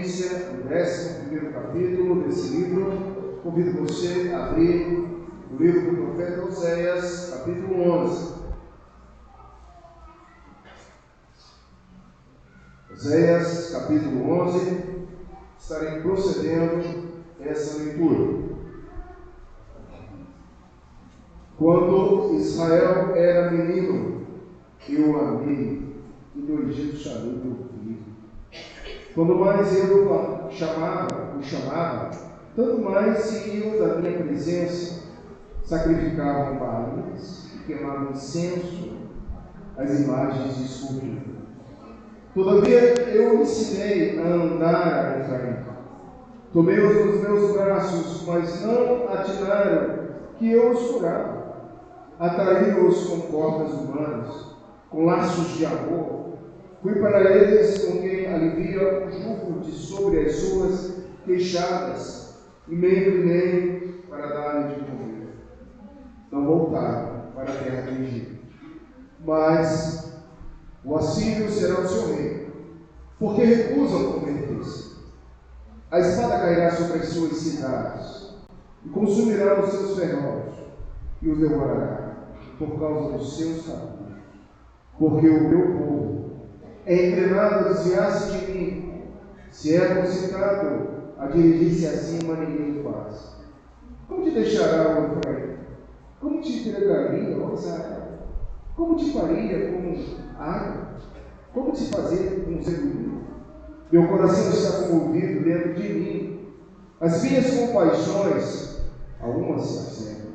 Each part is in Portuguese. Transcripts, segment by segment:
sequência no 11º capítulo desse livro. Convido você a abrir o livro do profeta Oséias, capítulo 11. Oséias, capítulo 11, estarei procedendo essa leitura. Quando Israel era menino, eu amei, e do Egito chamei meu filho. Quando mais eu o chamava, tanto mais seguiam da minha presença, sacrificavam balinhas e queimavam incenso às imagens de escultura. Todavia eu ensinei a andar a Efraim. Tomei-os nos meus braços, mas não atinaram que eu os curava. Atraí-os com cordas humanas, com laços de amor. Fui para eles com quem alivia o jugo de sobre as suas queixadas, e me inclinei para dar-lhe de comer. Não voltaram para a terra do Egito, mas o Assírio será o seu rei, porque recusam converter-se. A espada cairá sobre as suas cidades, e consumirá os seus ferrolhos, e os devorará, por causa dos seus caminhos. Porque o meu povo é inclinado a desviar-se de mim. Se é concitado a dirigir-se acima, ninguém o faz. Como te deixará o Efraim? Como te entregaria, ó Israel? Como te faria como água? Como te fazer um segundo? Meu coração está comovido dentro de mim. As minhas compaixões, algumas se acendem.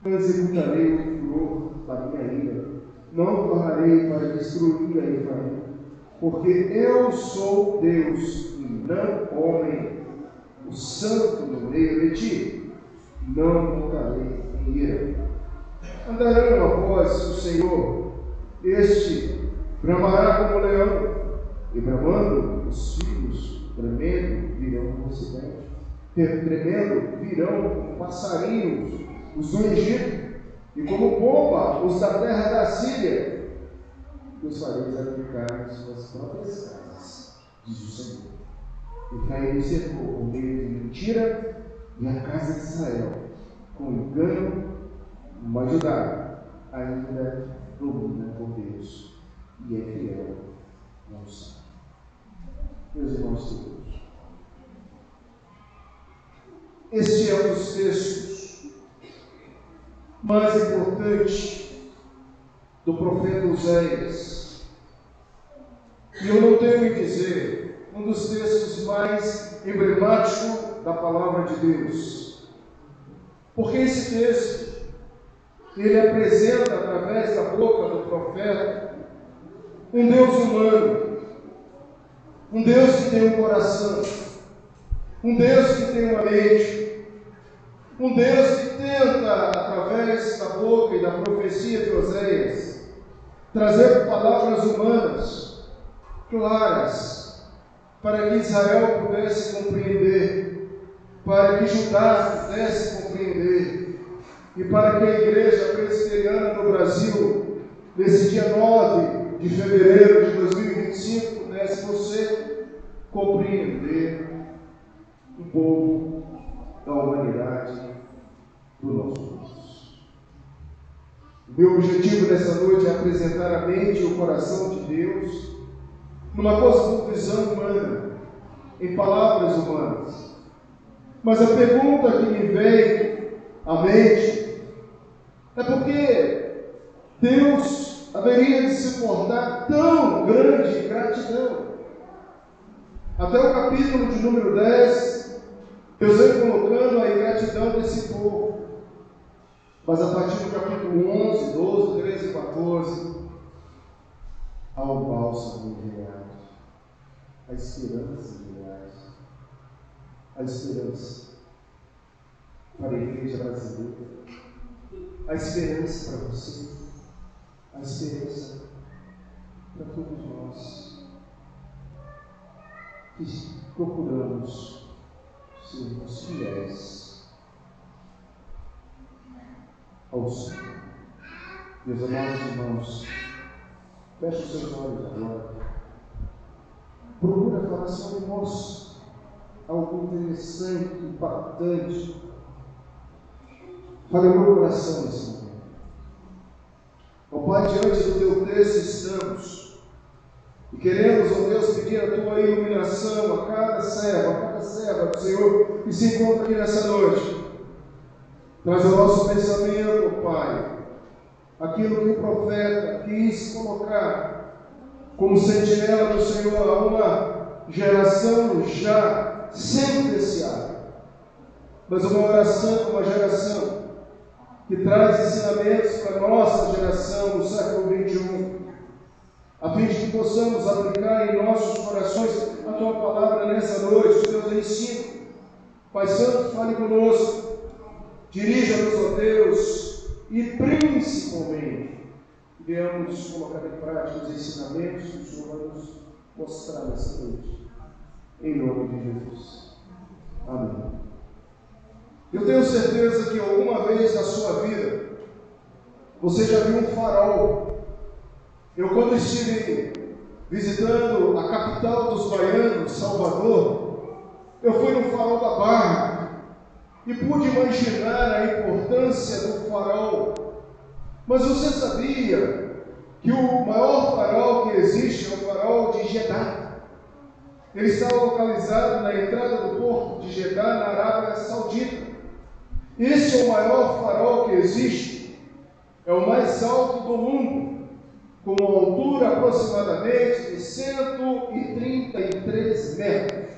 Não executarei o furor da minha ira. Não tornarei para destruir a Efraim. Porque eu sou Deus e não homem, o santo no meio de ti. Não voltarei em ira. Andarão após o Senhor, este bramará como leão, e bramando os filhos, tremendo, virão no ocidente, tremendo, virão como passarinhos, os do Egito, e como pomba, os da terra da Síria, que os fareis habitar em suas próprias casas, diz o Senhor. Efraim me cercou com meio de mentira, e a casa de Israel, com engano, mas Judá ainda domina por Deus e é fiel ao Senhor. Meus irmãos queridos, este é um dos textos mais importantes do profeta Oséias, e eu não tenho em dizer, um dos textos mais emblemáticos da palavra de Deus, porque esse texto ele apresenta, através da boca do profeta, um Deus humano, um Deus que tem um coração, um Deus que tem uma mente, um Deus que tenta, através da boca e da profecia de Oséias, trazer palavras humanas, claras, para que Israel pudesse compreender, para que Judá pudesse compreender, e para que a Igreja Presbiteriana no Brasil, nesse dia 9 de fevereiro de 2025, pudesse você compreender um pouco da humanidade do nosso Deus. O meu objetivo nessa noite é apresentar a mente e o coração de Deus numa cosmovisão humana, em palavras humanas. Mas a pergunta que me vem à mente é porque Deus haveria de se portar tão grande gratidão. Até o capítulo de número 10, Deus vem colocando a ingratidão desse povo. Mas a partir do capítulo 11, 12, 13 e 14, há o bálsamo de reais, a esperança de reais, a esperança para a igreja brasileira, a esperança para você, a esperança para todos nós que procuramos sermos fiéis ao Senhor. Meus amados irmãos, feche os seus olhos agora. procura falar sobre nós, algo interessante, impactante. Fale o meu coração nesse momento. Ó Pai, diante do teu texto estamos, e queremos, ó Deus, pedir a tua iluminação a cada serva do Senhor que se encontra aqui nessa noite. Traz ao nosso pensamento, ó Pai, aquilo que o profeta quis colocar como sentinela do Senhor a uma geração já sentenciada, mas uma geração que traz ensinamentos para a nossa geração no século XXI, a fim de que possamos aplicar em nossos corações a tua palavra nessa noite, os teus ensinos. Pai Santo, fale conosco, dirija-nos, ó Deus, e principalmente venhamos colocar em prática os ensinamentos que o Senhor vai nos mostrar nessa noite. Em nome de Jesus. Amém. Eu tenho certeza que alguma vez na sua vida você já viu um farol. Eu, quando estive visitando a capital dos baianos, Salvador, eu fui no farol da Barra e pude imaginar a importância do farol. Mas você sabia que o maior farol que existe é o farol de Jeddah? Ele está localizado na entrada do porto de Jeddah, na Arábia Saudita. Esse é o maior farol que existe, é o mais alto do mundo, com uma altura aproximadamente de 133 metros.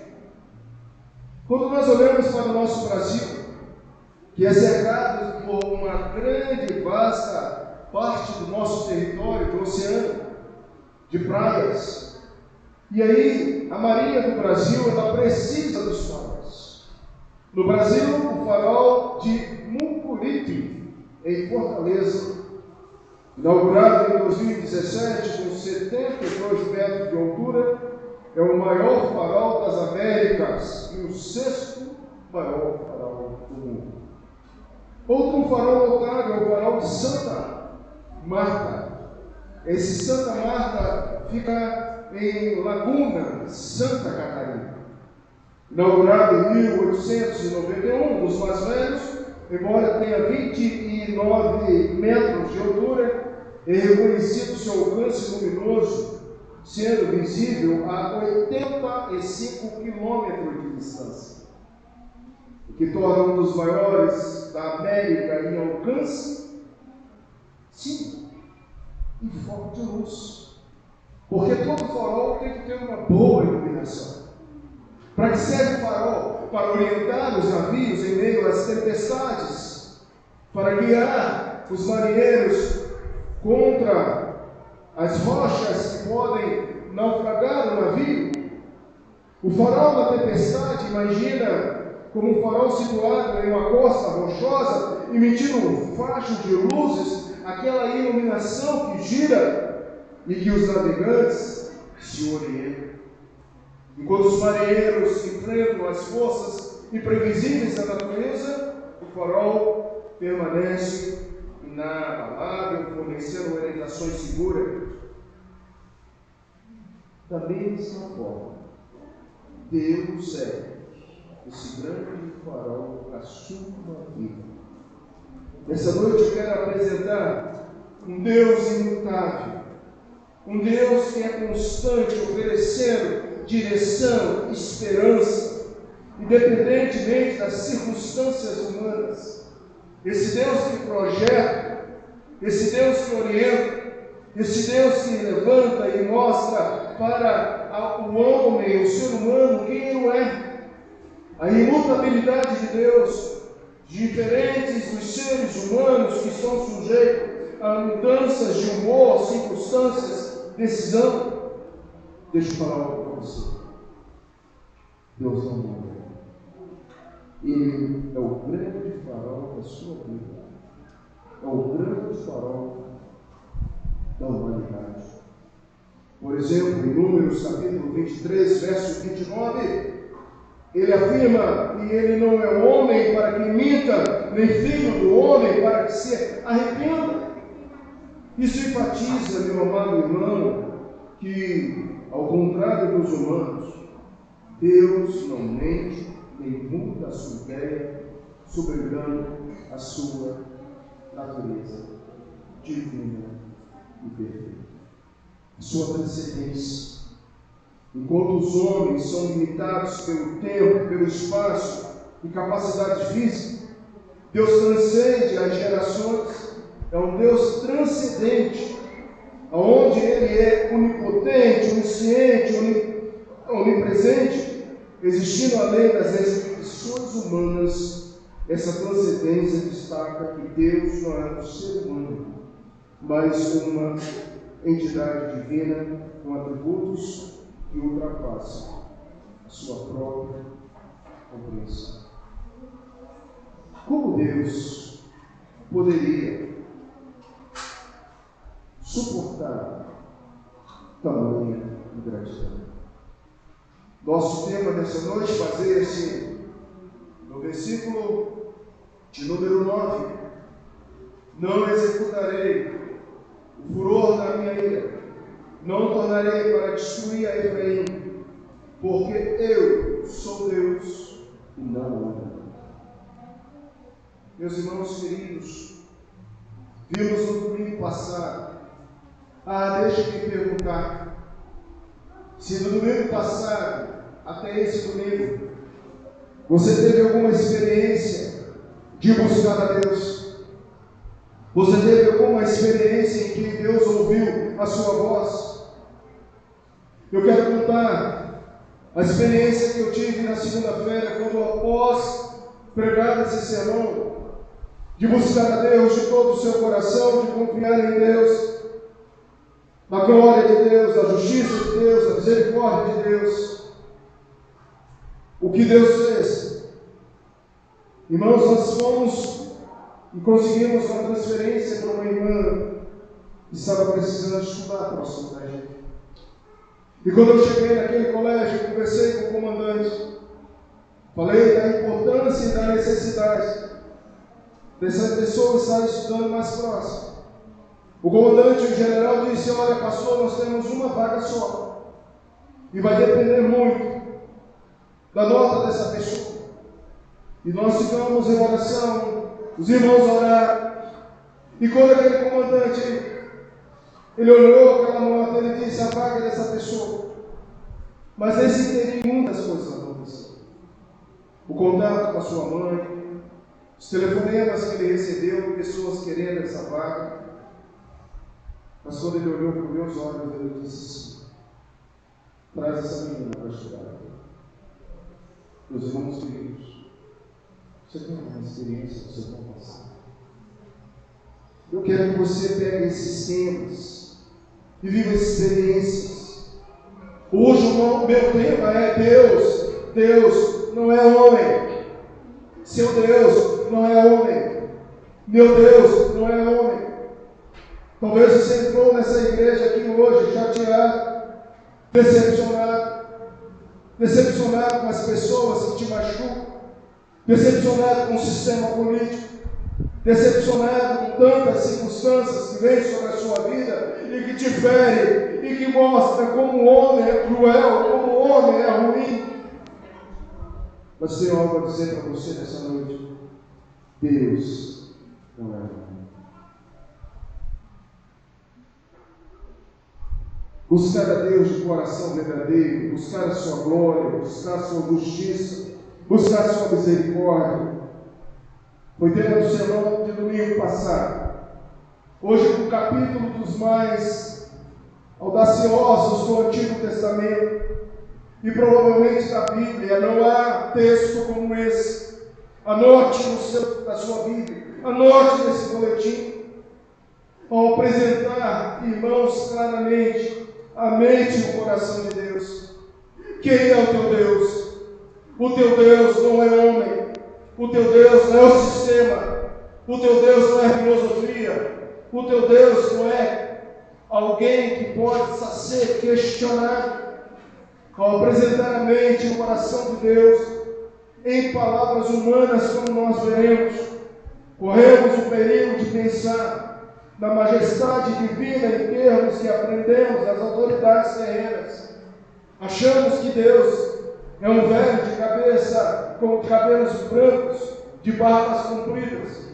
Quando nós olhamos para o nosso Brasil, que é cercado por uma grande e vasta parte do nosso território, do oceano, de praias, e aí a Marinha do Brasil, ela precisa dos faróis. No Brasil, o farol de Mucuripe, em Fortaleza, inaugurado em 2017 com 72 metros de altura, é o maior farol das Américas e o 6º maior farol do mundo. Outro farol notável é o farol de Santa Marta. Esse Santa Marta fica em Laguna, Santa Catarina. Inaugurado em 1891, um dos mais velhos, embora tenha 29 metros de altura, é reconhecido seu alcance luminoso, sendo visível a 85 quilômetros de distância, o que torna um dos maiores da América em alcance, sim, e foco de luz, porque todo farol tem que ter uma boa iluminação. Para que serve o farol? Para orientar os navios em meio às tempestades, para guiar os marinheiros contra as rochas que podem naufragar o navio. O farol da tempestade, imagina como um farol situado em uma costa rochosa, emitindo um facho de luzes, aquela iluminação que gira e que os navegantes se orientam. Enquanto os marinheiros enfrentam as forças imprevisíveis da natureza, o farol permanece inabalável, fornecendo orientações seguras. Da mesma forma, Deus é esse grande farol da sua vida. Nessa noite eu quero apresentar um Deus imutável, um Deus que é constante, oferecendo direção, esperança, independentemente das circunstâncias humanas. Esse Deus que projeta, esse Deus que orienta, esse Deus que levanta e mostra para o homem, o ser humano, quem ele é. A imutabilidade de Deus, diferentes dos seres humanos que estão sujeitos a mudanças de humor, circunstâncias, decisão. Deixa eu falar algo para você. Deus não muda. Ele é o grande farol da sua vida. É o grande farol da humanidade. Por exemplo, em Números capítulo 23, verso 29, ele afirma que ele não é homem para que minta, nem filho do homem para que se arrependa. Isso enfatiza, meu amado irmão, que ao contrário dos humanos, Deus não mente nem muda a sua ideia, sobrevivendo a sua natureza divina e perfeita. Sua transcendência. Enquanto os homens são limitados pelo tempo, pelo espaço e capacidade física, Deus transcende as gerações, é um Deus transcendente, onde Ele é onipotente, onisciente, onipresente, existindo além das restrições humanas. Essa transcendência destaca que Deus não é um ser humano, mas uma entidade divina com atributos que ultrapassam a sua própria compreensão. Como Deus poderia suportar tamanha ingratidão? Nosso tema dessa noite baseia-se no versículo de número 9. Não executarei o furor da minha ira, não tornarei para destruir a Efraim, porque eu sou Deus e não homem. Meus irmãos queridos, vimos no domingo passado. Deixa-me perguntar, se no domingo passado, até esse domingo, você teve alguma experiência de buscar a Deus? Você teve alguma experiência em que Deus ouviu a sua voz? Eu quero contar a experiência que eu tive na segunda-feira, quando após pregar esse sermão, de buscar a Deus de todo o seu coração, de confiar em Deus, na glória de Deus, na justiça de Deus, na misericórdia de Deus. O que Deus fez? Irmãos, nós fomos e conseguimos uma transferência para uma irmã que estava precisando estudar próximo da gente. E quando eu cheguei naquele colégio, conversei com o comandante, falei da importância e da necessidade dessa pessoa estar estudando mais próximo. O comandante, o general, disse: olha, pastor, nós temos uma vaga só, e vai depender muito da nota dessa pessoa. E nós ficamos em oração, os irmãos oraram, e quando aquele comandante, ele olhou aquela nota, ele disse: a vaga dessa pessoa. Mas nesse inteirinho, muitas coisas aconteceram. O contato com a sua mãe, os telefonemas que ele recebeu, pessoas querendo essa vaga. Mas quando ele olhou para os meus olhos, ele disse: traz essa menina para estudar. Meus irmãos queridos, você tem uma experiência que você não passar. Eu quero que você pegue esses temas e viva experiências. Hoje o meu tema é Deus. Deus não é homem. Seu Deus não é homem. Meu Deus não é homem. Talvez você entrou nessa igreja aqui hoje chateado, decepcionado com as pessoas que te machucam, decepcionado com o sistema político, decepcionado com tantas circunstâncias que vêm sobre a sua vida e que te fere e que mostra como o homem é cruel, como o homem é ruim. Mas o Senhor vai dizer para você nessa noite: Deus não é homem. Buscar a Deus de coração verdadeiro, buscar a sua glória, buscar a sua justiça, buscar a sua misericórdia. Foi tema do sermão de domingo passado. Hoje, no capítulo dos mais audaciosos do Antigo Testamento, e provavelmente da Bíblia, não há texto como esse. Anote na sua Bíblia, anote nesse boletim, ao apresentar, irmãos, claramente a mente e o coração de Deus. Quem é o teu Deus? O teu Deus não é homem. O teu Deus não é o sistema. O teu Deus não é a filosofia. O teu Deus não é alguém que pode ser questionado. Ao apresentar a mente e o coração de Deus em palavras humanas, como nós veremos, corremos o perigo de pensar na majestade divina em termos que aprendemos das autoridades terrenas, Achamos que Deus é um velho de cabeça, com cabelos brancos, de barbas compridas.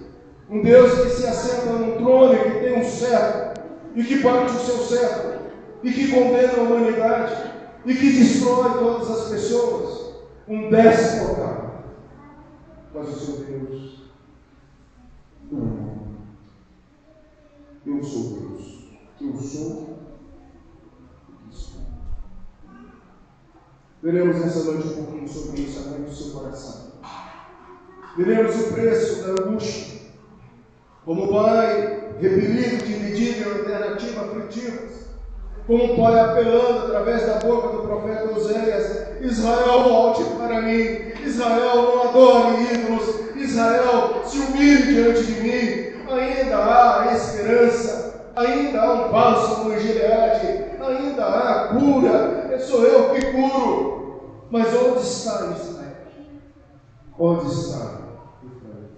Um Deus que se assenta num trono e que tem um cetro, e que bate o seu cetro, e que condena a humanidade, e que destrói todas as pessoas. Um déspota. Mas o seu Deus não. Eu sou Deus. Eu sou o que sou. Veremos nessa noite um pouquinho sobre isso, amém, do seu coração. Veremos o preço da angústia. Como pai repelido, dividido em alternativas aflitivas. Como um pai apelando através da boca do profeta Oséias: Israel, volte para mim. Israel, não adore ídolos. Israel, se humilhe diante de mim. Ainda há esperança. Ainda há um bálsamo em Gileade. Ainda há cura. Sou eu que curo. Mas onde está Israel? Onde está Israel?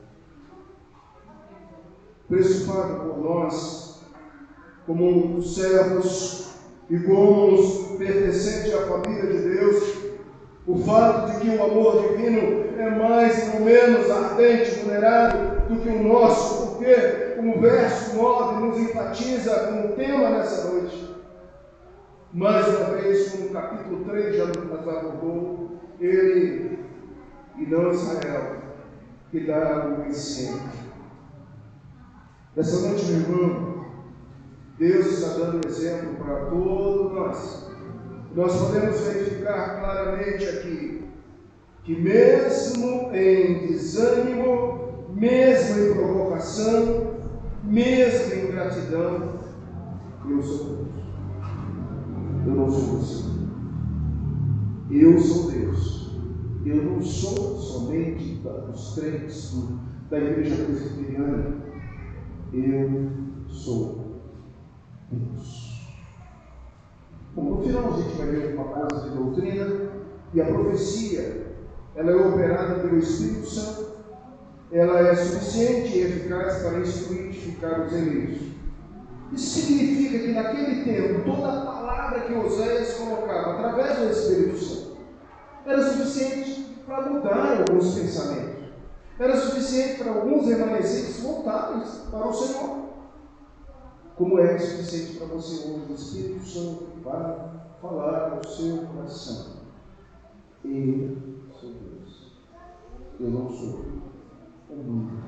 Preço pago por nós, como servos e como os pertencentes à família de Deus, o fato de que o amor divino é mais e não menos ardente, vulnerável do que o nosso, porque o verso 9 nos enfatiza com o tema nessa noite. Mais uma vez, como o capítulo 3 já nos abordou, ele e não Israel, que dá o vencimento. Nessa noite, meu irmão, Deus está dando exemplo para todos nós. Nós podemos verificar claramente aqui que mesmo em desânimo, mesmo em provocação, mesmo em ingratidão, eu sou Deus. Eu não sou você. Eu sou Deus. Eu não sou somente dos crentes da igreja presbiteriana. Eu sou Deus. Bom, no final a gente vai ver uma coisa de doutrina, e a profecia, ela é operada pelo Espírito Santo, ela é suficiente e eficaz para instruir e edificar os eleitos. Isso significa que naquele tempo, toda a palavra que Oséias colocava através do Espírito Santo era suficiente para mudar alguns pensamentos. Era suficiente para alguns remanescentes voltarem para o Senhor. Como é suficiente para você hoje, o Espírito Santo vai falar ao seu coração: eu sou Deus. Eu não sou o mundo.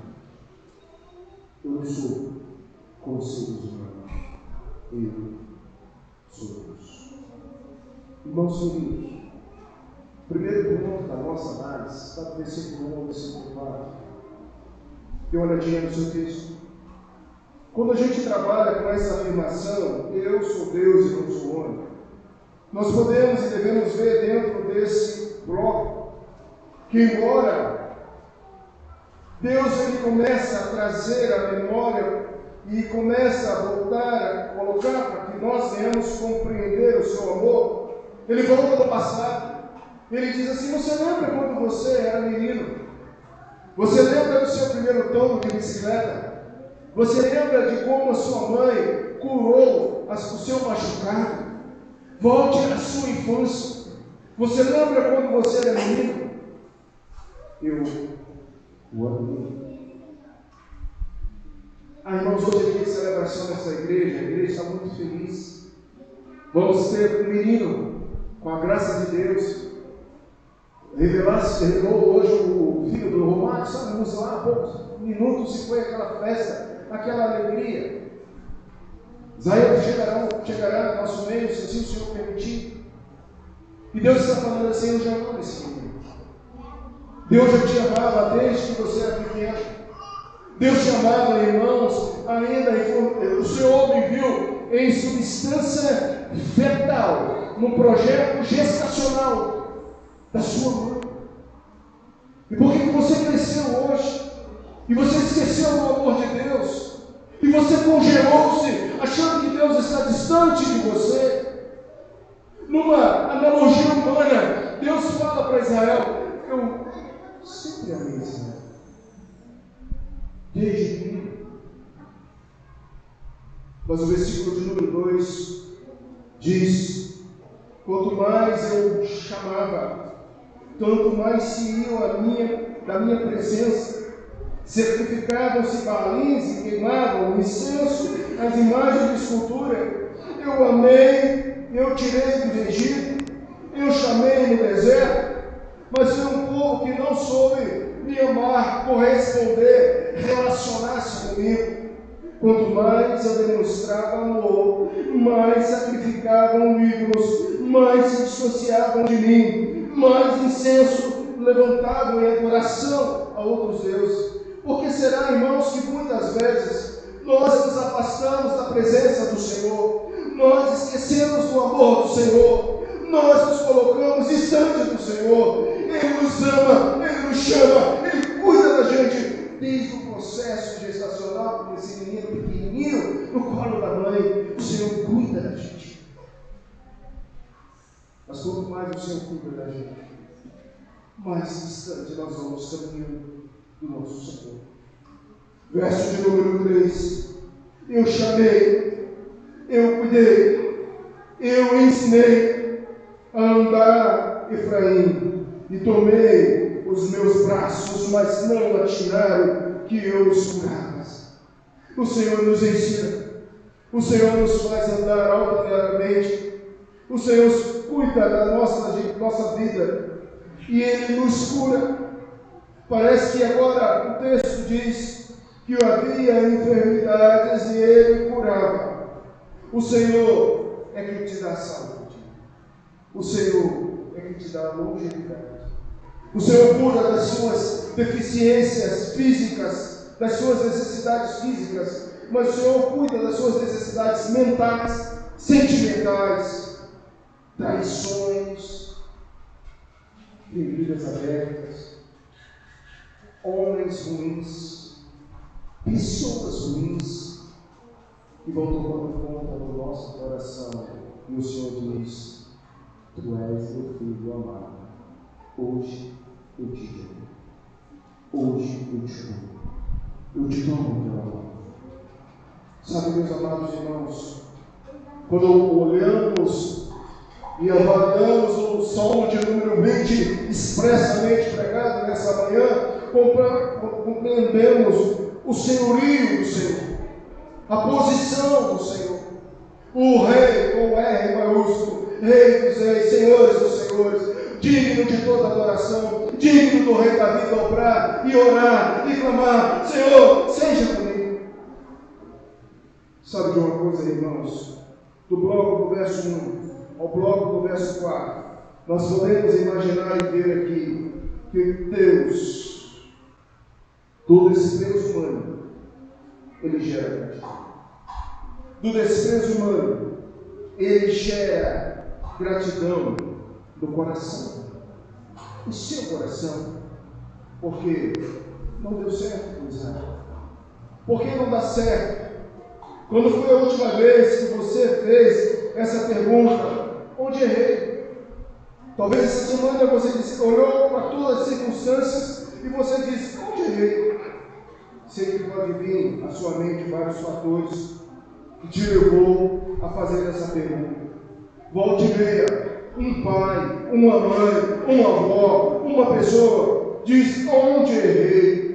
Eu não sou como seres humanos. Eu sou Deus. Irmãos queridos, o primeiro ponto da nossa análise está no versículo 1 ao versículo 4. Dê uma olhadinha no seu texto. Quando a gente trabalha com essa afirmação, eu sou Deus e não sou homem, nós podemos e devemos ver dentro desse bloco que, embora Deus ele começa a trazer a memória e começa a voltar a colocar para que nós venhamos compreender o seu amor, ele volta do passado. Ele diz assim: você lembra quando você era menino? Você lembra do seu primeiro tombo de bicicleta? Você lembra de como a sua mãe curou o seu machucado? Volte à sua infância. Você lembra quando você era menino? Eu o amei. Irmãos, hoje é dia de celebração nessa igreja. A igreja está muito feliz. Vamos ter um menino, com a graça de Deus, revelou hoje o filho do Romário. Estávamos lá há poucos minutos e foi aquela festa, aquela alegria. Israel chegará no nosso meio, se assim o Senhor permitir. E Deus está falando assim: eu já amo esse menino. Deus já te amava desde que você era pequeno. Deus te amava, irmãos, ainda o Senhor me viu em substância fetal, no projeto gestacional da sua mãe. E por que você cresceu hoje? E você esqueceu do amor de Deus? E você congelou-se, achando que Deus está distante de você? Numa analogia humana, Deus fala para Israel: eu sempre amei Israel, desde menino. Mas o versículo de número 2 diz: Quanto mais eu chamava, tanto mais se iam da minha presença. Sacrificavam-se balins e queimavam incenso as imagens de escultura. Eu amei, eu tirei do Egito, eu chamei no deserto, mas foi um povo que não soube me amar, corresponder, relacionar-se comigo. Quanto mais eu demonstrava amor, mais sacrificavam ídolos, mais se dissociavam de mim, mais incenso levantavam em adoração a outros deuses. Porque será, irmãos, que muitas vezes nós nos afastamos da presença do Senhor, nós esquecemos do amor do Senhor, nós nos colocamos distantes do Senhor. Ele nos ama, Ele nos chama, Ele cuida da gente desde o processo gestacional, com esse menino pequenininho no colo da mãe. O Senhor cuida da gente. Mas quanto mais o Senhor cuida da gente, mais distante nós vamos caminhando do nosso Senhor. Verso de número 3. Eu chamei, eu cuidei, eu ensinei a andar Efraim, e tomei os meus braços, mas não atiraram que eu os curava. O Senhor nos ensina, o Senhor nos faz andar alternadamente, o Senhor cuida da nossa vida e Ele nos cura. Parece que agora o texto diz que havia enfermidades e Ele curava. O Senhor é que te dá saúde, o Senhor é que te dá longevidade. O Senhor cura das suas deficiências físicas, das suas necessidades físicas, mas o Senhor cuida das suas necessidades mentais, sentimentais, traições, feridas abertas, homens ruins, pessoas ruins, que vão tomando conta do nosso coração. E o Senhor diz: Tu és meu filho amado, hoje eu te amo, hoje eu te amo, eu te tomo pela mão. Sabe, meus amados irmãos, quando olhamos e avaliamos o Salmo de número 20, expressamente pregado nessa manhã, compreendemos o senhorio do Senhor, a posição do Senhor, o Rei com R maiúsculo, Rei dos Reis, Senhores dos Senhores, digno de toda adoração, digno do Rei Davi dobrar e orar e clamar: Senhor, seja comigo. Sabe de uma coisa, irmãos? Do bloco do verso 1 ao bloco do verso 4, nós podemos imaginar e ver aqui que Deus, do desprezo humano, Ele gera gratidão. Do desprezo humano, Ele gera gratidão do coração. O seu coração, porque não deu certo com Israel. Por que não dá certo? Quando foi a última vez que você fez essa pergunta? Onde errei? Talvez essa semana você olhou para todas as circunstâncias e você disse: onde errei? Sei que pode vir à sua mente vários fatores que te levou a fazer essa pergunta. Volte e meia, um pai, uma mãe, uma avó, uma pessoa diz: onde errei?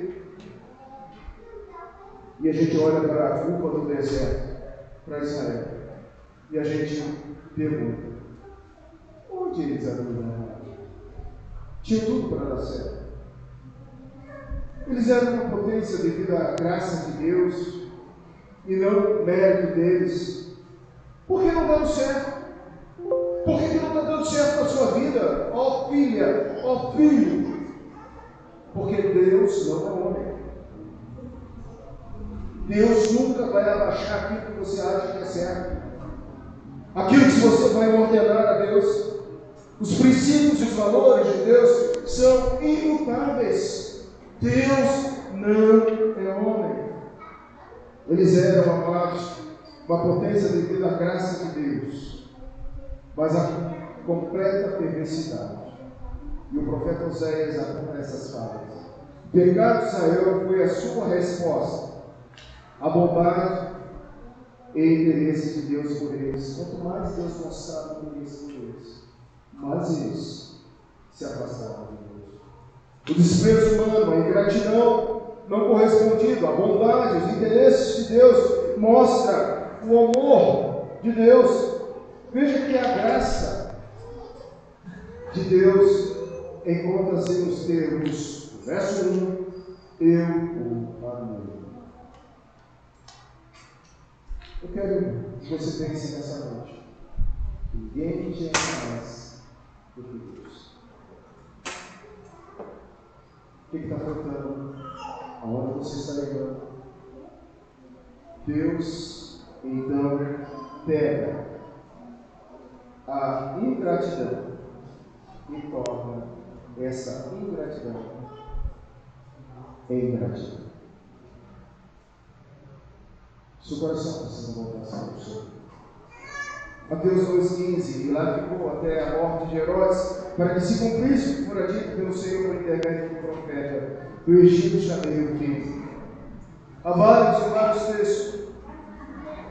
E a gente olha para a culpa do deserto, para Israel, e a gente pergunta: onde eles eram errados? Tinha tudo para dar certo. Eles eram uma potência devido à graça de Deus e não mérito deles. Por que não deram certo? Por que não está dando certo na sua vida? Ó filha, ó filho. Porque Deus não é homem. Deus nunca vai abaixar aquilo que você acha que é certo. Aquilo que você vai ordenar a Deus. Os princípios e os valores de Deus são imutáveis. Deus não é homem. Eles eram, amados, uma potência devido à graça de Deus, mas a completa perversidade. E o profeta Oséias aponta essas falas. O pecado de Israel foi a sua resposta à bondade e interesse de Deus por eles. Quanto mais Deus mostrava o interesse por eles, mais eles se afastavam de Deus. O desprezo humano, a ingratidão não correspondido, a bondade, os interesses de Deus mostra o amor de Deus. Veja que a graça de Deus encontra-se nos termos do verso 1, eu o amei. Eu quero que você pense nessa noite. Ninguém te ama mais do que Deus. O que está faltando? Aonde você está levando? Deus, então, pega a ingratidão e torna essa ingratidão em gratidão. Seu coração precisa voltar ao Senhor. Mateus 2,15, e lá ficou até a morte de Herodes, para que se cumprisse o que fora dito pelo Senhor por intermédio do profeta, do Egito chamei o fim. Há vários textos.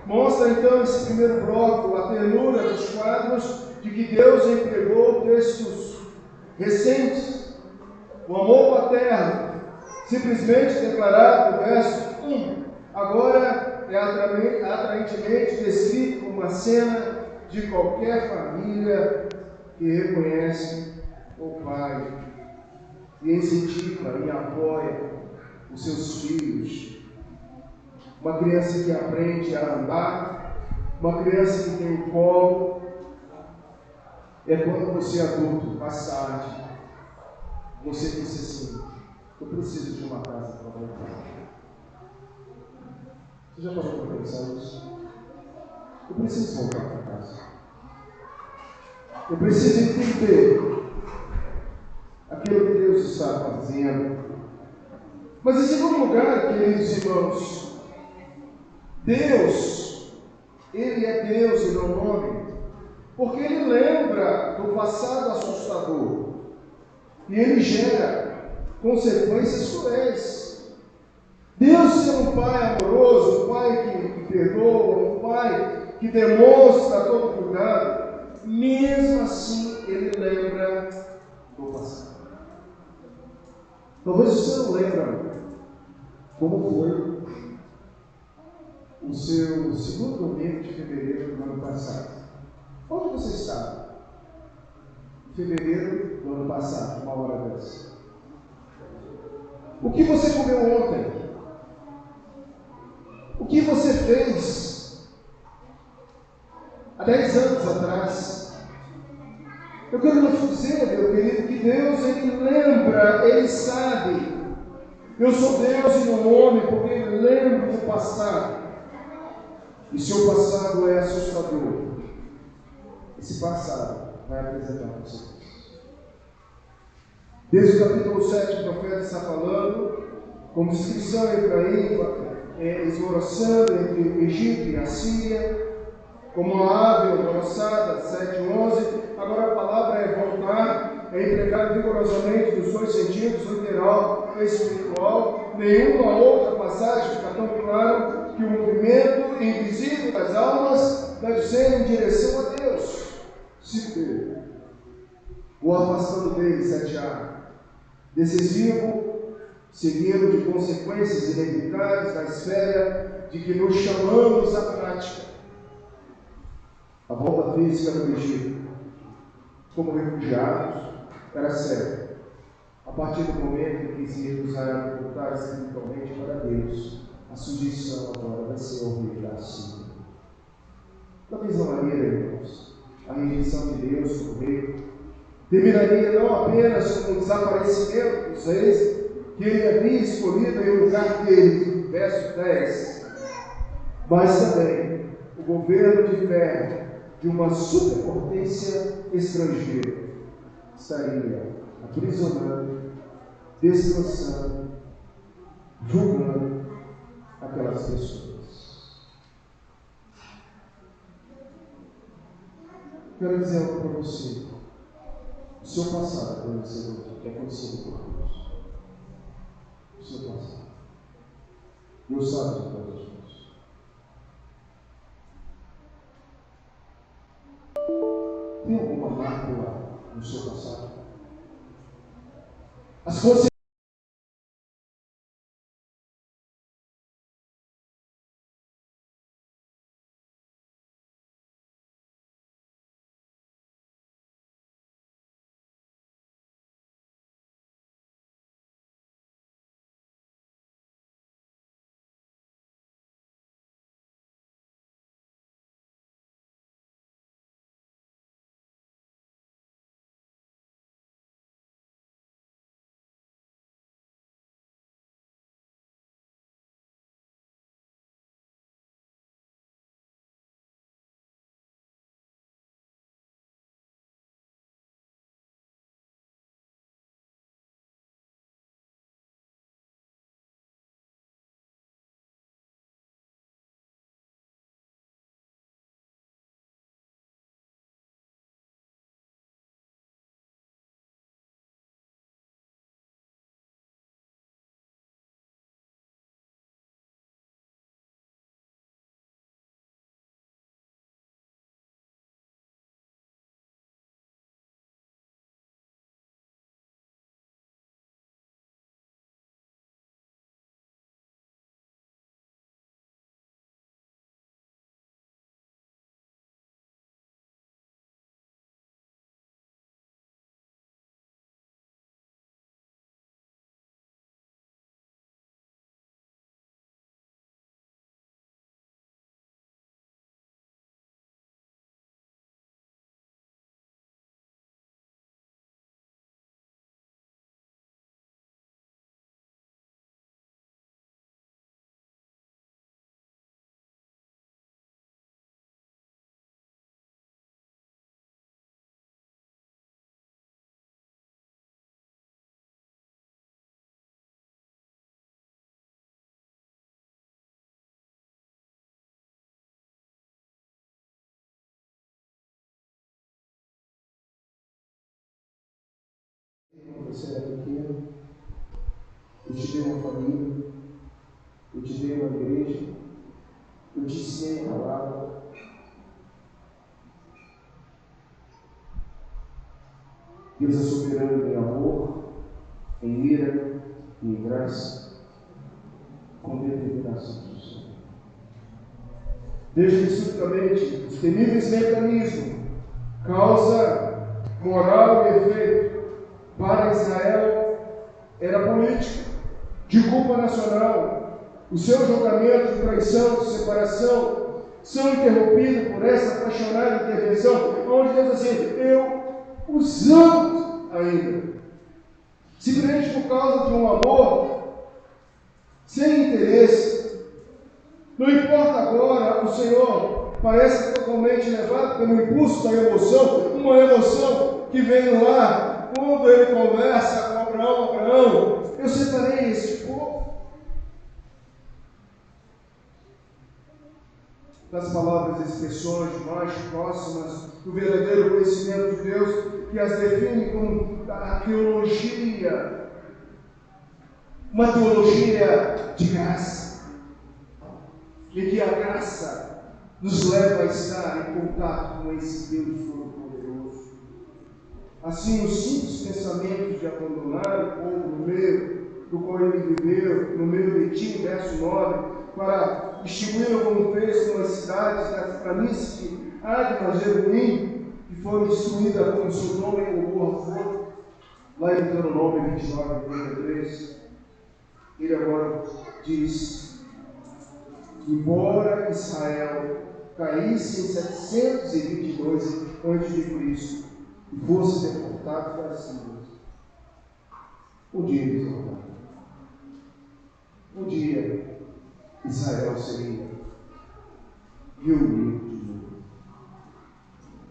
Mostra então esse primeiro bloco, a ternura dos quadros de que Deus empregou textos recentes, o amor paterno, simplesmente declarado no verso 1. Agora é atraentemente descrito como uma cena de qualquer família que reconhece o Pai e incentiva e apoia os seus filhos. Uma criança que aprende a andar, uma criança que tem o colo. É quando você é adulto, mais tarde, você disse assim: eu preciso de uma casa para voltar. Você já parou para pensar nisso? Eu preciso voltar para casa. Eu preciso entender aquilo que Deus está fazendo. Mas em segundo lugar, queridos irmãos, Deus, Ele é Deus e não homem, porque Ele lembra do passado assustador e Ele gera consequências cruéis. Deus é um Pai amoroso, um Pai que perdoa, um Pai que demonstra todo cuidado. Mesmo assim, Ele lembra do passado. Talvez você não lembre como foi o seu segundo domingo de fevereiro do ano passado. Onde você estava? Em fevereiro do ano passado, uma hora dessa. O que você comeu ontem? O que você fez há 10 anos atrás? Eu quero te dizer, meu querido, que Deus, Ele lembra, Ele sabe. Eu sou Deus e não homem, porque Ele lembra do passado. E seu passado é assustador. Esse passado vai apresentar consequências. Desde o capítulo 7, o profeta está falando, como descrição em Efraim, esvoroçando entre o Egito e a Síria, como a ave alvoroçada, 7:11. Agora a palavra é voltar, é empregada vigorosamente dos dois sentidos, literal e espiritual. Nenhuma outra passagem fica tão claro que o movimento invisível das almas deve ser em direção a Deus. Se o afastando dele, 7a, decisivo, seguido de consequências inevitáveis da esfera de que nos chamamos à prática. A volta física do Egito, como refugiados, era séria. A partir do momento em que se recusaram a voltar espiritualmente para Deus, a sujeição agora vai ser ao rei da Síria. Da mesma maneira, irmãos, a rejeição de Deus como rei terminaria não apenas com o desaparecimento dos reis que ele havia escolhido em lugar dele, verso 10, mas também o governo de ferro de uma superpotência estrangeira estaria aprisionando, destroçando, julgando aquelas pessoas. Quero dizer algo para você. O seu passado deve ser o que é conhecido por Deus. O seu passado. Deus sabe de todas as coisas. no seu passado. As consequências quando você era pequeno, eu te dei uma família, eu te dei uma igreja, eu te ensinei a palavra. Deus é soberano em amor, em ira, em graça, com determinação do Senhor. Desde que subitamente os temíveis mecanismos, causa moral e efeito para Israel era política, de culpa nacional. O seu julgamento de traição, de separação, são interrompidos por essa apaixonada intervenção, onde Deus diz assim: eu os amo ainda. Simplesmente por causa de um amor sem interesse. Não importa agora, o Senhor parece totalmente levado pelo impulso da emoção, uma emoção que veio lá quando ele conversa com Abraão: Abraão, eu separei este povo. Das palavras e expressões mais próximas do verdadeiro conhecimento de Deus, que as define como a teologia, uma teologia de graça, e que a graça nos leva a estar em contato com esse Deus Todo-Poderoso. Assim, os simples pensamentos de abandonar o povo no meio do qual ele viveu, no meio de ti, verso 9, para distribuir como fez com as cidades das planícies que há de fazer ruim, que foram destruídas como Sodoma e Gomorra, lá em Deuteronômio 29, 33, ele agora diz: embora Israel caísse em 722 a.C. e fosse deportado para a Síria, um dia eles voltaram. Um dia Israel seria reunido de novo.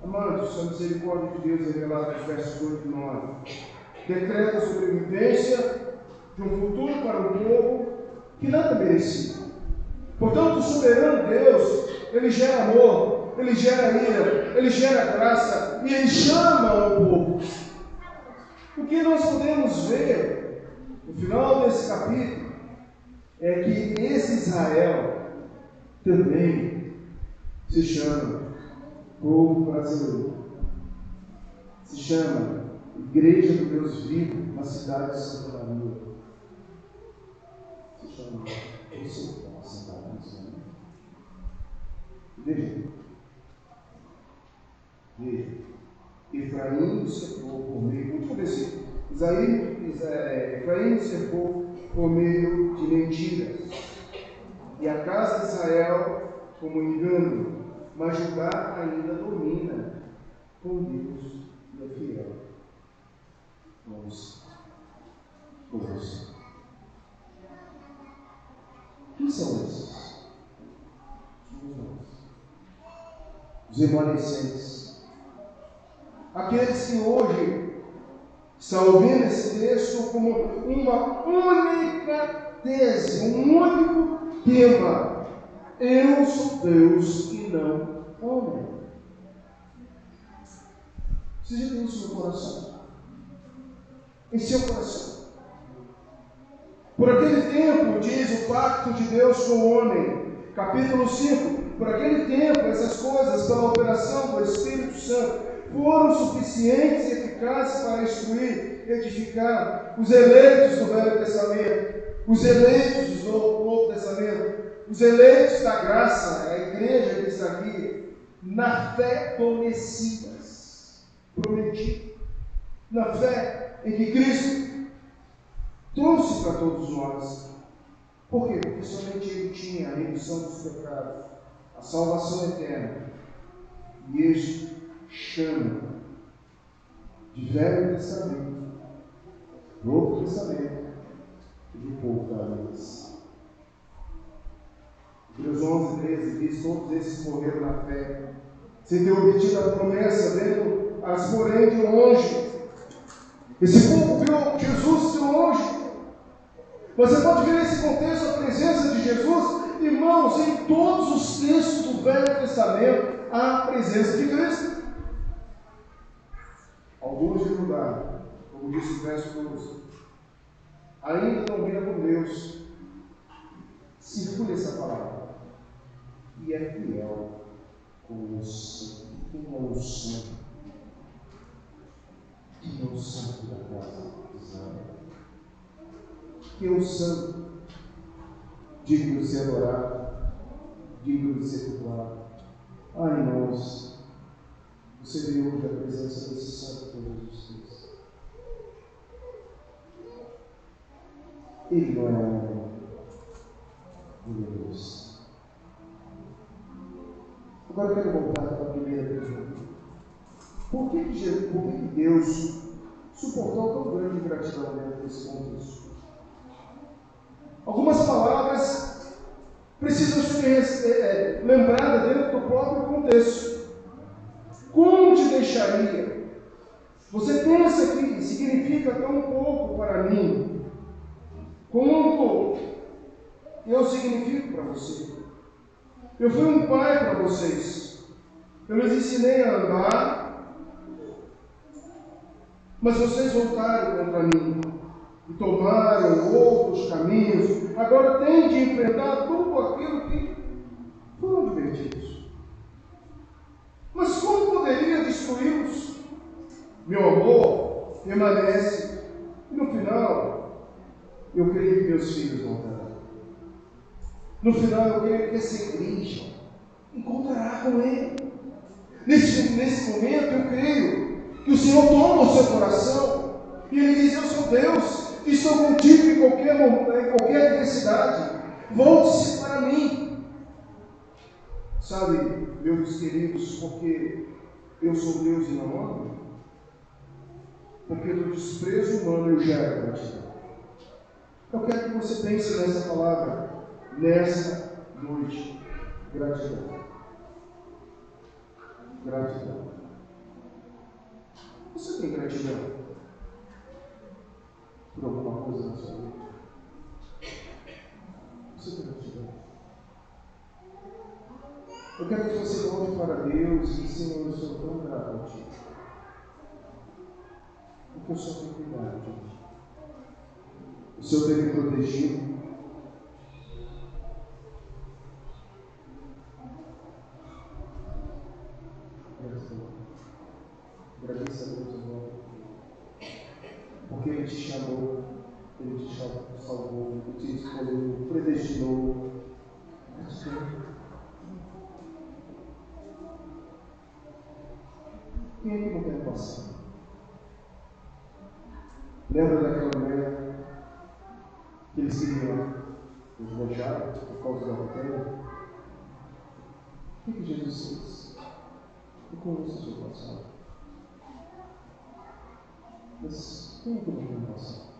Amados, a misericórdia de Deus revelada nos versos 8 e 9 decreta a sobrevivência de um futuro para um povo que nada merecia. Portanto, o soberano Deus, ele gera amor, ele gera ira, ele gera graça e ele chama o povo. O que nós podemos ver no final desse capítulo é que esse Israel também se chama povo brasileiro. se chama Igreja do Deus Vivo, na cidade de Santa Maria. Se chama, eu sei que é uma cidade, veja, Efraim cercou por meio, último versículo, Efraim cercou por meio de mentiras, e a casa de Israel como engano, mas Judá ainda domina com Deus e é fiel. Vamos. Quem são esses? Os remanescentes. Aqueles que hoje estão ouvindo esse texto como uma única tese, um único tema. Eu sou Deus e não homem. Você já tem isso no coração? Em seu coração. Por aquele tempo, diz o pacto de Deus com o homem, capítulo 5, por aquele tempo, essas coisas, pela operação do Espírito Santo, foram suficientes e eficazes para instruir, edificar os eleitos do Velho Testamento, os eleitos do Novo Testamento, os eleitos da graça, a igreja que está aqui, na fé do Messias, prometido, na fé em que Cristo trouxe para todos nós. Por quê? Porque somente Ele tinha a remissão dos pecados, a salvação eterna. E este chama de Velho Testamento, Novo Testamento e de povo da aliança. Hebreus 11, 13 diz: todos esses morreram na fé, sem ter obtido a promessa, vendo-as, porém, de longe. Esse povo viu Jesus de longe. Você pode ver nesse contexto a presença de Jesus, irmãos, em todos os textos do Velho Testamento há a presença de Cristo. Alguns de Judá, como disse o verso 12, ainda não viram com Deus. Circule essa palavra. E é fiel com o santo. Quem é o santo? Quem é o santo da casa de Israel? Quem é o santo? Digno de ser adorado, digno de ser cultuado. Ai, irmãos, você vê hoje a presença desse santo por justiça. Ele não é homem, ele é Deus. Agora eu quero voltar para a primeira pergunta. Por que Deus suportou tão grande gratidão dentro desse contexto? Algumas palavras precisam ser lembradas dentro do próprio contexto. Como te deixaria? Você pensa que significa tão pouco para mim? Quanto eu significo para você? Eu fui um pai para vocês. Eu lhes ensinei a andar, mas vocês voltaram contra mim e tomaram outros caminhos. Agora têm de enfrentar tudo aquilo que foram divertidos. Mas como poderia destruí-los? Meu amor permanece. E no final, eu creio que meus filhos voltarão. No final, eu creio que essa igreja encontrará com Ele. Nesse momento, eu creio que o Senhor toma o seu coração e Ele diz: eu sou Deus, estou contigo em qualquer adversidade. Volte-se para mim. Sabe, meus queridos, porque eu sou Deus e não homem? Porque do desprezo humano eu gero gratidão. Eu quero que você pense nessa palavra, nessa noite. Gratidão. Gratidão. Você tem gratidão por alguma coisa na sua vida? Você tem gratidão? Eu quero que você volte para Deus e diga: Senhor, eu sou tão grato a Ti. Porque o Senhor tem cuidado de mim. O Senhor tem me protegido. Agradeça a Deus. renovação. Lembra daquela mulher que eles queriam desbojar por causa da montanha? O que Jesus fez? Eu conheço o seu passado. Mas quem é que não renovação?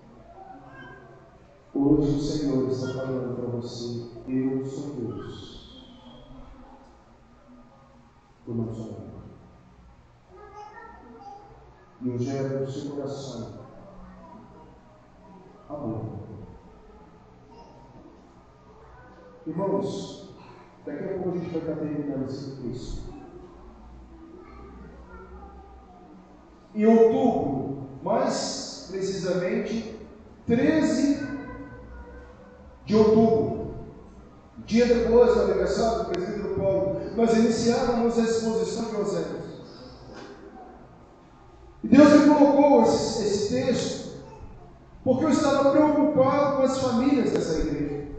Hoje o Senhor está falando para você: eu sou Deus. Eu não sou homem. E eu gero no seu coração amor. Irmãos, daqui a pouco a gente vai estar terminando esse texto. Em outubro, mais precisamente 13 de outubro, dia depois do aniversário do presbítero Paulo, nós iniciávamos a exposição de Oséias. E Deus me colocou esse texto porque eu estava preocupado com as famílias dessa igreja.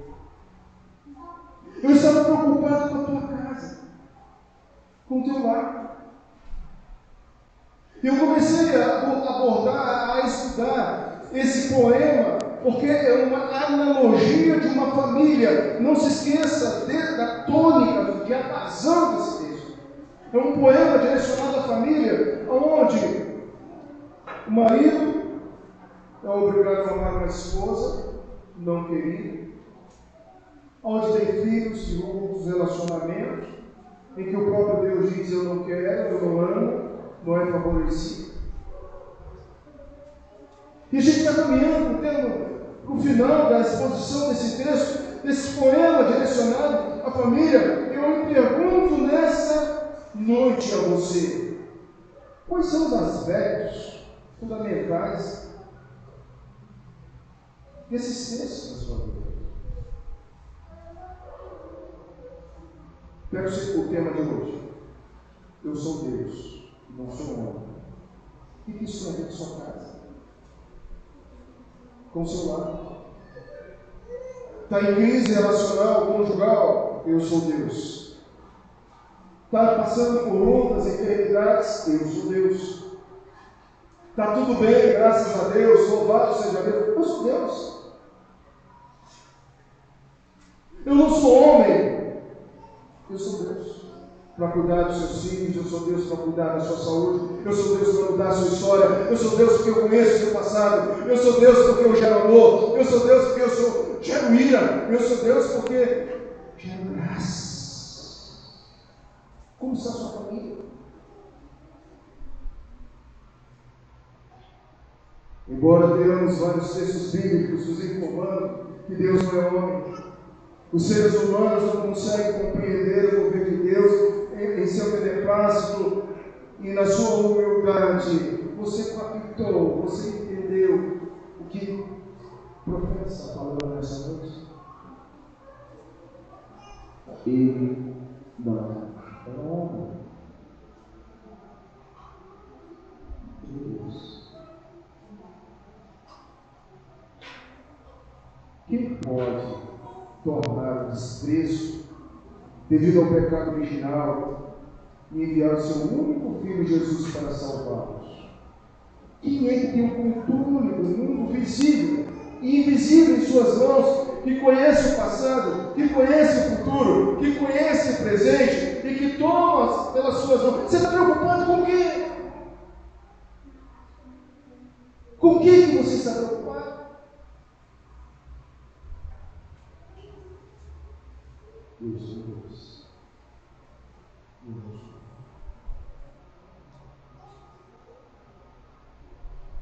Eu estava preocupado com a tua casa, com o teu lar. E eu comecei a abordar, a estudar esse poema, porque é uma analogia de uma família. Não se esqueça da tônica, do diapasão desse texto. É um poema direcionado à família, onde o marido é obrigado a amar uma esposa não querida, onde tem filhos e outros relacionamentos, em que o próprio Deus diz: eu não quero, eu não amo, não é favorecido. E a gente está caminhando para o final da exposição desse texto, desse poema direcionado à família. Eu me pergunto nessa noite a você: quais são os aspectos fundamentais desses textos da sua vida? Pega o tema de hoje: eu sou Deus, não sou homem. O que isso tem a ver com sua casa? Com o seu lar? Está em crise relacional, conjugal? Eu sou Deus. Está passando por lutas, enfermidades? Eu sou Deus. Está tudo bem, graças a Deus, louvado seja Deus? Eu sou Deus. Eu não sou homem, eu sou Deus. Para cuidar dos seus filhos, eu sou Deus para cuidar da sua saúde, eu sou Deus para mudar a sua história, eu sou Deus porque eu conheço o seu passado, eu sou Deus porque eu gero amor, eu sou Deus porque eu gero ira, eu sou Deus porque gero graça. Como está a sua família? Embora tenhamos vários textos bíblicos nos informando que Deus não é homem, os seres humanos não conseguem compreender o governo de Deus em seu beneplácito e na sua humildade. Você captou, você entendeu o que o profeta está falando nessa noite? Ele não é homem. Deus. Quem pode tornar o desprezo devido ao pecado original e enviar o seu único filho Jesus para salvá-los? Quem é que tem o controle do mundo visível e invisível em suas mãos, que conhece o passado, que conhece o futuro, que conhece o presente e que toma pelas suas mãos? Você está preocupado com o quê? Com o que você está preocupado? Deus.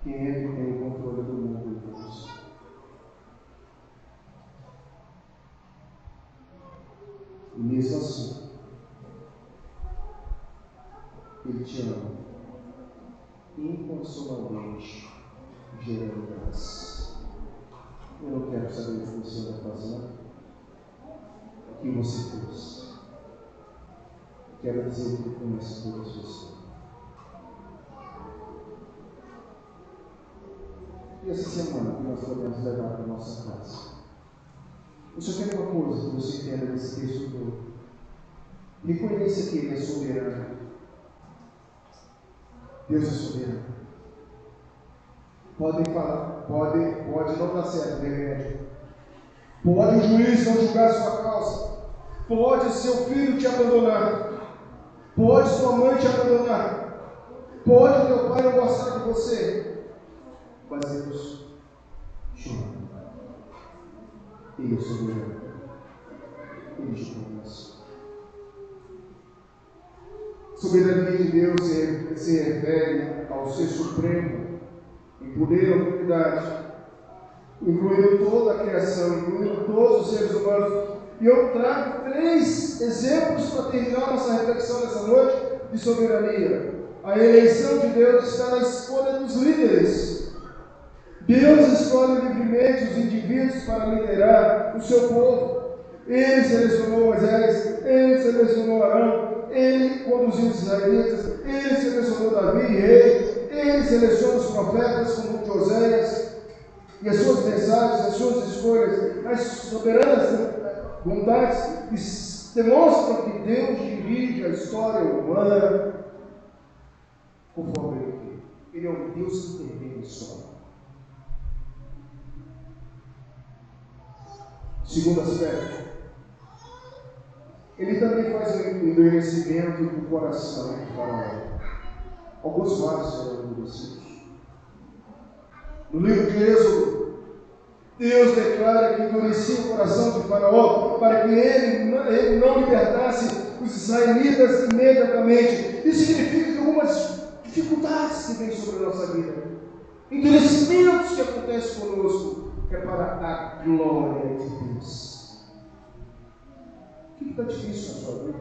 Quem é que tem o controle do mundo, Deus? E mesmo assim, Ele te ama incondicionalmente, gerando graça. Eu não quero saber o que você está fazendo, o que você fez. Eu quero dizer que Ele conhece todas você. E essa semana que nós podemos levar para a nossa casa? Eu só quero uma coisa que você entenda desse texto todo. Reconheça que Ele é soberano. Deus é soberano. Podem falar, pode não dar certo remédio. Pode o juiz não julgar sua causa. Pode seu filho te abandonar. Pode sua mãe te abandonar. Pode teu pai não gostar de você. Mas Deus te ama. Ele é soberano. Ele te conhece. Soberania de Deus se refere ao ser supremo em poder e autoridade, incluindo toda a criação, incluindo todos os seres humanos. E eu trago 3 exemplos para terminar nossa reflexão nessa noite de soberania. A eleição de Deus está na escolha dos líderes. Deus escolhe livremente os indivíduos para liderar o seu povo. Ele selecionou Moisés, ele selecionou Arão, ele conduziu os israelitas, ele selecionou Davi, rei, ele seleciona os profetas como Oséias, e as suas mensagens, as suas escolhas, as soberanas vontades demonstram que Deus dirige a história humana conforme Ele quer. Ele é um Deus que intervém na história. Segundo aspecto, Ele também faz o endurecimento do coração de Faraó. Alguns vasos serão endurecidos. No livro de Êxodo, Deus declara que endurecia o coração de Faraó para que ele não libertasse os israelitas imediatamente. Isso significa que algumas dificuldades que vêm sobre a nossa vida, endurecimentos que acontecem conosco, é para a glória de Deus. O que está difícil na sua vida?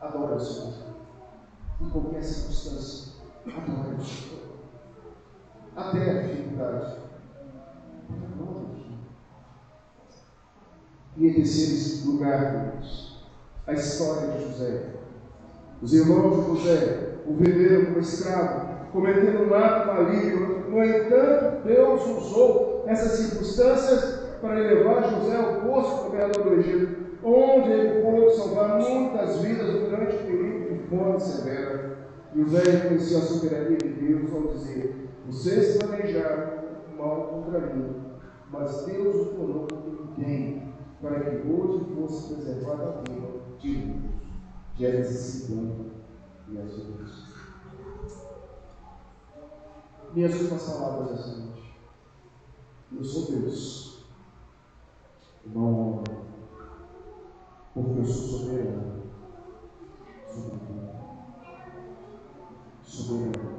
Adora o Senhor. Em qualquer circunstância, adora o Senhor. Até a dificuldade. E em terceiro lugar, a história de José. Os irmãos de José o venderam como escravo, cometendo um ato maligno. No entanto, Deus usou essas circunstâncias para elevar José ao posto governador do Egito, onde ele pôde salvar muitas vidas durante o período de fome severa. José reconheceu a soberania de Deus ao dizer: vocês planejaram mal contra mim, mas Deus o tornou bem, para que hoje fosse preservada a vida de muitos. Gênesis 50 e as outras. Minhas últimas palavras essa noite. Eu sou Deus, não homem, porque eu sou soberano sobre tudo. Soberano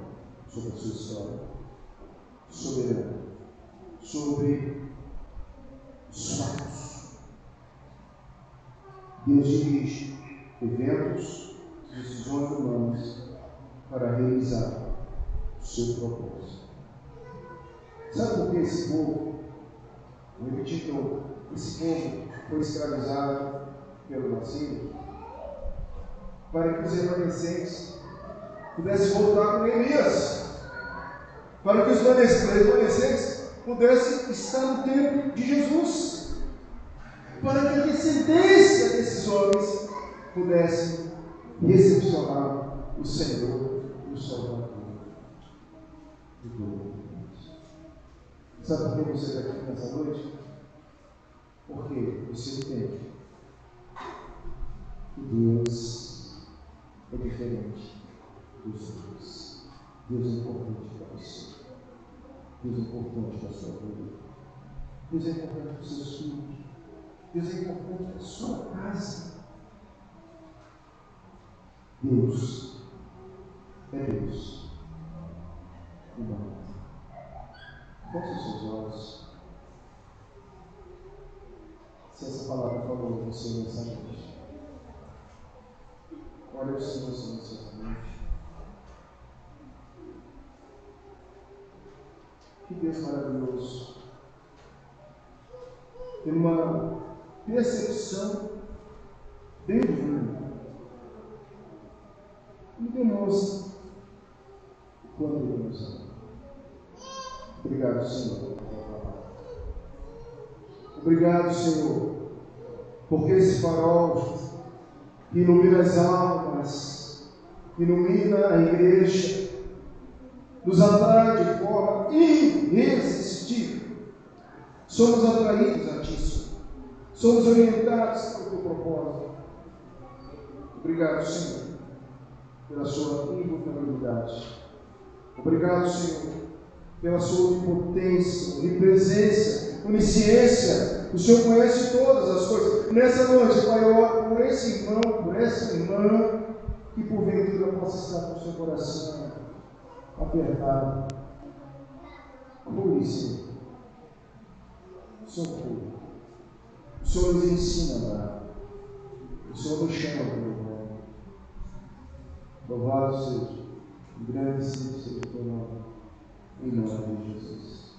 sobre a sua história. Soberano sobre os fatos. Deus dirige eventos, decisões humanas para realizar o seu propósito. Sabe por que esse povo, vou repetir de novo, esse povo foi escravizado pelo Assírio? Para que os remanescentes pudessem voltar com Elias, para que os remanescentes pudessem estar no tempo de Jesus, para que a descendência desses homens pudesse recepcionar o Senhor e o Salvador de todos. Sabe por que você está aqui nessa noite? Porque você entende que Deus é diferente dos outros. Deus é importante para você. Deus é importante para a sua vida. Deus é importante para os seus filhos. Deus é importante para a sua casa. Deus é Deus. Irmão, feche os seus olhos. Se essa palavra falou você nessa noite, olha o Senhor nessa noite. Que Deus maravilhoso. Tem uma percepção bem divina. Me demonstra o quanto Ele nos ama. Obrigado, Senhor. Obrigado, Senhor, porque esse farol que ilumina as almas ilumina a igreja, nos atrai de forma irresistível. Somos atraídos a Ti, Senhor. Somos orientados pelo Teu propósito. Obrigado, Senhor, pela Sua imutabilidade. Obrigado, Senhor, pela Sua onipotência, onipresença, onisciência. O Senhor conhece todas as coisas. Nessa noite, Pai, eu oro por esse irmão, por essa irmã, que porventura possa estar com o seu coração apertado. Cure, Senhor. Socorro. O Senhor nos ensina a dar. O Senhor nos chama pelo nome. Louvado seja o grande Senhor, em nome de Jesus.